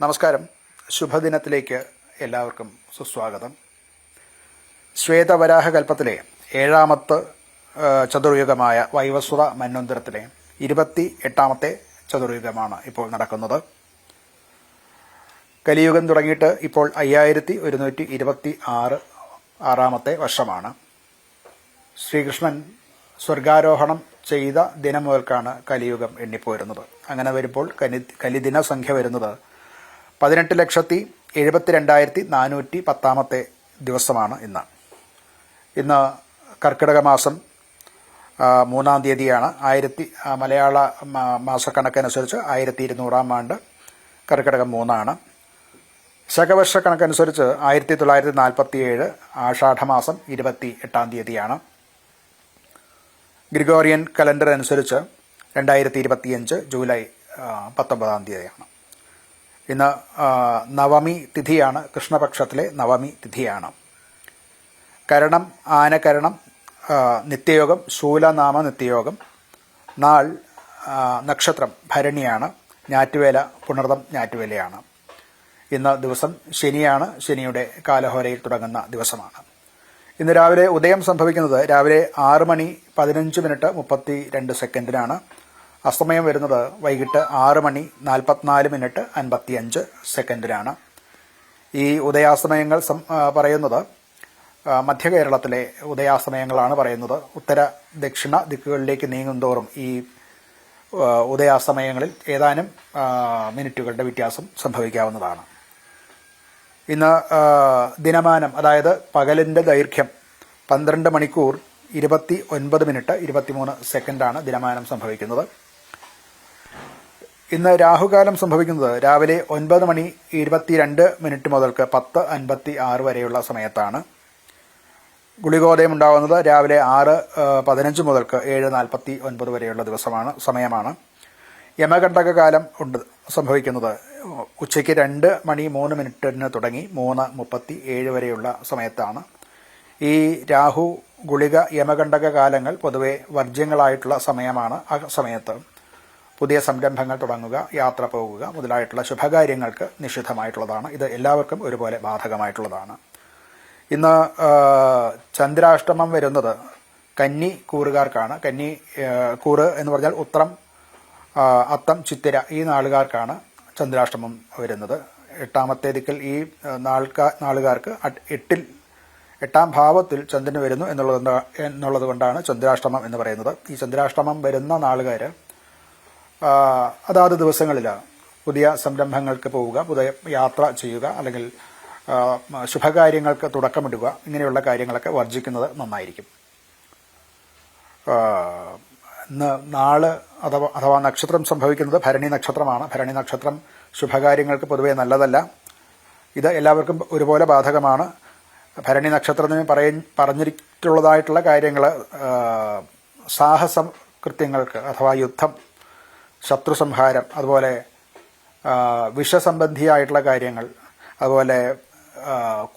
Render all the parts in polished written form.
നമസ്കാരം. ശുഭദിനത്തിലേക്ക് എല്ലാവർക്കും സുസ്വാഗതം. ശ്വേതവരാഹകൽപ്പത്തിലെ 7ാമത്തെ ചതുർയുഗമായ വൈവസ്വത മന്വന്തരത്തിലെ 28ാമത്തെ ചതുർയുഗമാണ് ഇപ്പോൾ നടക്കുന്നത്. കലിയുഗം തുടങ്ങിയിട്ട് ഇപ്പോൾ 5126 വർഷമാണ്. ശ്രീകൃഷ്ണൻ സ്വർഗാരോഹണം ചെയ്ത ദിനം മുതൽക്കാണ് കലിയുഗം എണ്ണിപ്പോരുന്നത്. അങ്ങനെ വരുമ്പോൾ കലിദിന സംഖ്യ വരുന്നത് 18,72,410 ദിവസമാണ് ഇന്ന് കർക്കിടക മാസം 3-ാം തീയതിയാണ്. മലയാള മാസക്കണക്കനുസരിച്ച് 1200 ആണ്ട് കർക്കിടകം 3 ശകവർഷ കണക്കനുസരിച്ച് 1947 ആഷാഢമാസം 28-ാം തീയതിയാണ്. ഗ്രിഗോറിയൻ കലണ്ടർ അനുസരിച്ച് 2025 ജൂലൈ 19-ാം തീയതിയാണ്. ഇന്ന് നവമി തിഥിയാണ്. കൃഷ്ണപക്ഷത്തിലെ നവമി തിഥിയാണ്. കരണം ആനകരണം, നിത്യയോഗം ശൂലനാമ നിത്യയോഗം, നാൾ നക്ഷത്രം ഭരണിയാണ്, ഞാറ്റുവേല പുണർദം ഞാറ്റുവേലയാണ്. ഇന്ന് ദിവസം ശനിയാണ്. ശനിയുടെ കാലഹോരയിൽ തുടങ്ങുന്ന ദിവസമാണ്. ഇന്ന് രാവിലെ ഉദയം സംഭവിക്കുന്നത് രാവിലെ 6:15:32 അസ്തമയം വരുന്നത് വൈകിട്ട് 6:44:55 ഈ ഉദയാസ്തമയങ്ങൾ പറയുന്നത് മധ്യകേരളത്തിലെ ഉദയാസ്തമയങ്ങളാണ് പറയുന്നത്. ഉത്തര ദക്ഷിണ ദിക്കുകളിലേക്ക് നീങ്ങുന്തോറും ഈ ഉദയാസ്തമയങ്ങളിൽ ഏതാനും മിനിറ്റുകളുടെ വ്യത്യാസം സംഭവിക്കാവുന്നതാണ്. ഇന്ന് ദിനമാനം, അതായത് പകലിന്റെ ദൈർഘ്യം 12 മണിക്കൂർ 29 മിനിറ്റ് 23 ദിനമാനം സംഭവിക്കുന്നത്. ഇന്ന് രാഹുകാലം സംഭവിക്കുന്നത് രാവിലെ 9:22 മുതൽക്ക് 10:56 വരെയുള്ള സമയത്താണ്. ഗുളികോദയം ഉണ്ടാകുന്നത് രാവിലെ 6:15 മുതൽക്ക് 7:49 വരെയുള്ള സമയമാണ്. യമകണ്ഠക കാലം സംഭവിക്കുന്നത് ഉച്ചയ്ക്ക് 2:03 തുടങ്ങി 3:37 വരെയുള്ള സമയത്താണ്. ഈ രാഹു ഗുളിക യമകണ്ഠക കാലങ്ങൾ പൊതുവെ വർജ്യങ്ങളായിട്ടുള്ള സമയമാണ്. ആ സമയത്ത് പുതിയ സംരംഭങ്ങൾ തുടങ്ങുക, യാത്ര പോകുക മുതലായിട്ടുള്ള ശുഭകാര്യങ്ങൾക്ക് നിഷിദ്ധമായിട്ടുള്ളതാണ്. ഇത് എല്ലാവർക്കും ഒരുപോലെ ബാധകമായിട്ടുള്ളതാണ്. ഇന്ന് ചന്ദ്രാഷ്ടമം വരുന്നത് കന്നി കൂറുകാർക്കാണ്. കന്നി കൂറ് എന്ന് പറഞ്ഞാൽ ഉത്രം, അത്തം, ചിത്തിര ഈ നാളുകാർക്കാണ് ചന്ദ്രാഷ്ടമം വരുന്നത്. 8ാമത്തെ ദിക്കിൽ ഈ നാളുകാർക്ക് 8ാം ഭാവത്തിൽ ചന്ദ്രന് വരുന്നു എന്നുള്ളത് കൊണ്ടാണ് ചന്ദ്രാഷ്ടമം എന്ന് പറയുന്നത്. ഈ ചന്ദ്രാഷ്ടമം വരുന്ന നാളുകാർ അതാത് ദിവസങ്ങളിൽ പുതിയ സംരംഭങ്ങൾക്ക് പോവുക, പുതിയ യാത്ര ചെയ്യുക, അല്ലെങ്കിൽ ശുഭകാര്യങ്ങൾക്ക് തുടക്കമിടുക, ഇങ്ങനെയുള്ള കാര്യങ്ങളൊക്കെ വർജിക്കുന്നത് നന്നായിരിക്കും. ഇന്ന് നാള് അഥവാ നക്ഷത്രം സംഭവിക്കുന്നത് ഭരണി നക്ഷത്രമാണ്. ഭരണി നക്ഷത്രം ശുഭകാര്യങ്ങൾക്ക് പൊതുവെ നല്ലതല്ല. ഇത് എല്ലാവർക്കും ഒരുപോലെ ബാധകമാണ്. ഭരണി നക്ഷത്രത്തിന് പറഞ്ഞിട്ടുള്ളതായിട്ടുള്ള കാര്യങ്ങൾ സാഹസ കൃത്യങ്ങൾക്ക് അഥവാ യുദ്ധം, ശത്രുസംഹാരം, അതുപോലെ വിഷസംബന്ധിയായിട്ടുള്ള കാര്യങ്ങൾ, അതുപോലെ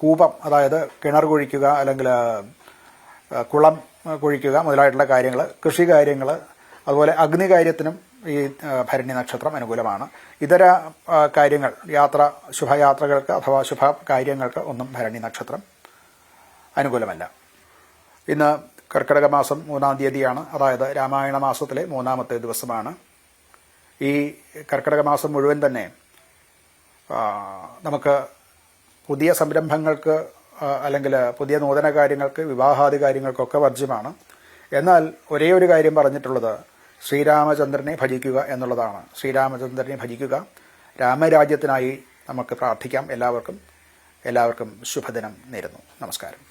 കൂപം, അതായത് കിണർ കുഴിക്കുക അല്ലെങ്കിൽ കുളം കുഴിക്കുക മുതലായിട്ടുള്ള കാര്യങ്ങൾ, കൃഷികാര്യങ്ങൾ, അതുപോലെ അഗ്നികാര്യത്തിനും ഈ ഭരണി നക്ഷത്രം അനുകൂലമാണ്. ഇതര കാര്യങ്ങൾ, ശുഭയാത്രകൾക്ക് അഥവാ ശുഭകാര്യങ്ങൾക്ക് ഒന്നും ഭരണി നക്ഷത്രം അനുകൂലമല്ല. ഇന്ന് കർക്കിടക മാസം 3-ാം തീയതിയാണ്. അതായത് രാമായണ മാസത്തിലെ 3ാമത്തെ ദിവസമാണ്. ഈ കർക്കിടക മാസം മുഴുവൻ തന്നെ നമുക്ക് പുതിയ സംരംഭങ്ങൾക്ക് അല്ലെങ്കിൽ പുതിയ നൂതന കാര്യങ്ങൾക്ക്, വിവാഹാദി കാര്യങ്ങൾക്കൊക്കെ വർജ്യമാണ്. എന്നാൽ ഒരേ ഒരു കാര്യം പറഞ്ഞിട്ടുള്ളത് ശ്രീരാമചന്ദ്രനെ ഭജിക്കുക എന്നുള്ളതാണ്. ശ്രീരാമചന്ദ്രനെ ഭജിക്കുക, രാമരാജ്യത്തിനായി നമുക്ക് പ്രാർത്ഥിക്കാം. എല്ലാവർക്കും ശുഭദിനം നേരുന്നു. നമസ്കാരം.